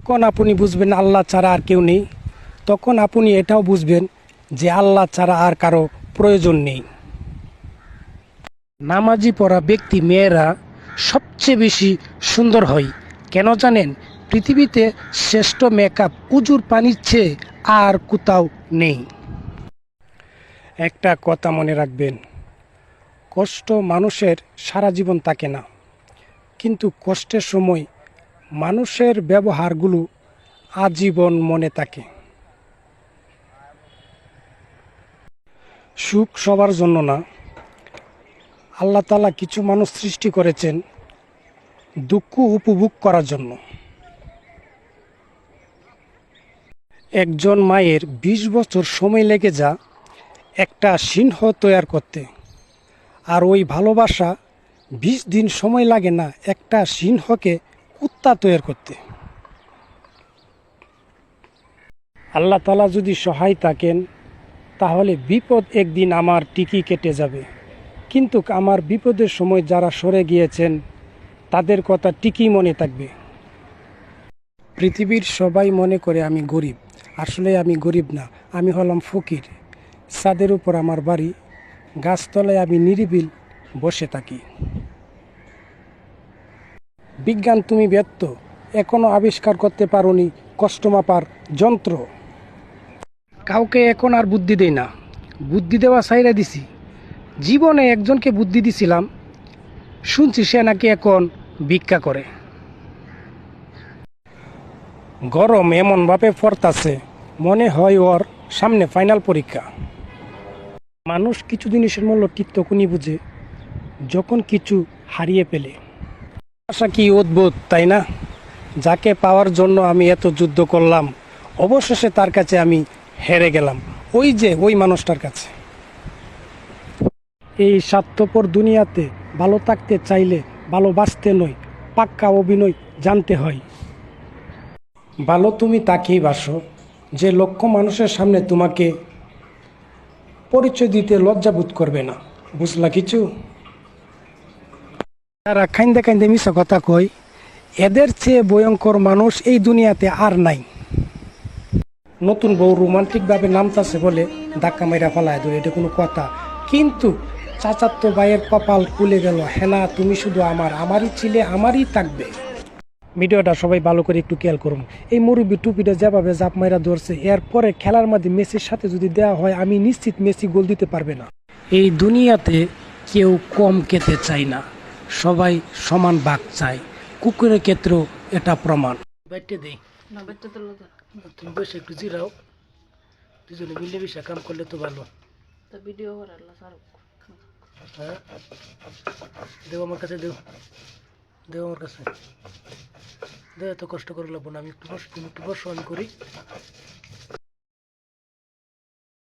যখন আপনি বুঝবেন আল্লাহ ছাড়া আর কেউ নেই, তখন আপনি এটাও বুঝবেন যে আল্লাহ ছাড়া আর কারো প্রয়োজন নেই। নামাজি পড়া ব্যক্তি মেয়েরা সবচেয়ে বেশি সুন্দর হয়। কেন জানেন? পৃথিবীতে শ্রেষ্ঠ মেকআপ উজুর পানির চেয়ে আর কোথাও নেই। একটা কথা মনে রাখবেন, কষ্ট মানুষের সারা জীবন থাকে না, কিন্তু কষ্টের সময় মানুষের ব্যবহারগুলো আজীবন মনে থাকে। সুখ সবার জন্য না। আল্লাহ তাআলা কিছু মানুষ সৃষ্টি করেছেন দুঃখ উপভোগ করার জন্য। একজন মায়ের ২০ বছর সময় লেগে যায় একটা সিংহ তৈরি করতে, আর ওই ভালোবাসা ২০ দিন সময় লাগে না একটা সিংহকে কুত্তা তৈরি করতে। আল্লাহ তাআলা যদি সহায় থাকেন তাহলে বিপদ একদিন আমার ঠিকই কেটে যাবে, কিন্তু আমার বিপদের সময় যারা সরে গিয়েছেন তাদের কথা ঠিকই মনে থাকবে। পৃথিবীর সবাই মনে করে আমি গরিব, আসলে আমি গরিব না, আমি হলাম ফকির। ছাদের উপর আমার বাড়ি, গাছতলায় আমি নিরিবিল বসে থাকি। বিজ্ঞান তুমি ব্যর্থ, এখনো আবিষ্কার করতে পারোনি কষ্ট মাপার যন্ত্র। কাউকে এখন আর বুদ্ধি দেই না, বুদ্ধি দেওয়া ছাইড়া দিছি। জীবনে একজনকে বুদ্ধি দিছিলাম, শুনছি সে নাকি এখন ভিক্ষা করে। গরম এমনভাবে পড়তাছে মনে হয় ওর সামনে ফাইনাল পরীক্ষা। মানুষ কিছু জিনিসের মূল্য ঠিক তখনই বুঝে যখন কিছু হারিয়ে ফেলে। আশা কি অদ্ভুত, তাই না? যাকে পাওয়ার জন্য আমি এত যুদ্ধ করলাম, অবশেষে তার কাছে আমি হেরে গেলাম। ওই যে ওই মানুষটার কাছে। এই স্বার্থপর দুনিয়াতে ভালো থাকতে চাইলে ভালোবাসতে নয়, পাক্কা অভিনয় জানতে হয়। ভালো তুমি তাকেই বাসো যে লক্ষ মানুষের সামনে তোমাকে পরিচয় দিতে লজ্জাবোধ করবে না। বুঝলা কিছু? তারা খাইন্দে খাইন্দে মিশা কথা কয়, এদের চেয়ে ভয়ঙ্কর মানুষ এই দুনিয়াতে আর নাই। নতুন বউ রোমান্টিকভাবে নামতাছে বলে ধাক্কা মাইরা ফালায় ধরে, এটা কোনো কথা? কিন্তু চাচাতো ভাইয়ের কপাল খুলে গেল। হেনা তুমি শুধু আমার, আমারই ছিলে, আমারই থাকবে। ভিডিওটা সবাই ভালো করে একটু খেয়াল করুন। এই মুরব্বী টুপিটা যেভাবে জাপ মাইরা ধরছে, এরপরে খেলার মধ্যে মেসির সাথে যদি দেওয়া হয় আমি নিশ্চিত মেসি গোল দিতে পারবে না। এই দুনিয়াতে কেউ কম খেতে চায় না, সবাই সমান ভাগ চায়। কুকুরের ক্ষেত্রেও এটা প্রমাণ। বাইটে দেই না, বাইটে তো তুমি বসে একটু জিরাও, দুজনে মিলে মিশে কাম করলে তো ভালো। তো ভিডিও করার স্যার, হ্যাঁ দেও আমার কাছে, দেও দেও আমার কাছে, দেও। এত কষ্ট করে লাগবো না, আমি একটু বসো, তুমি একটু বসো, আমি করি।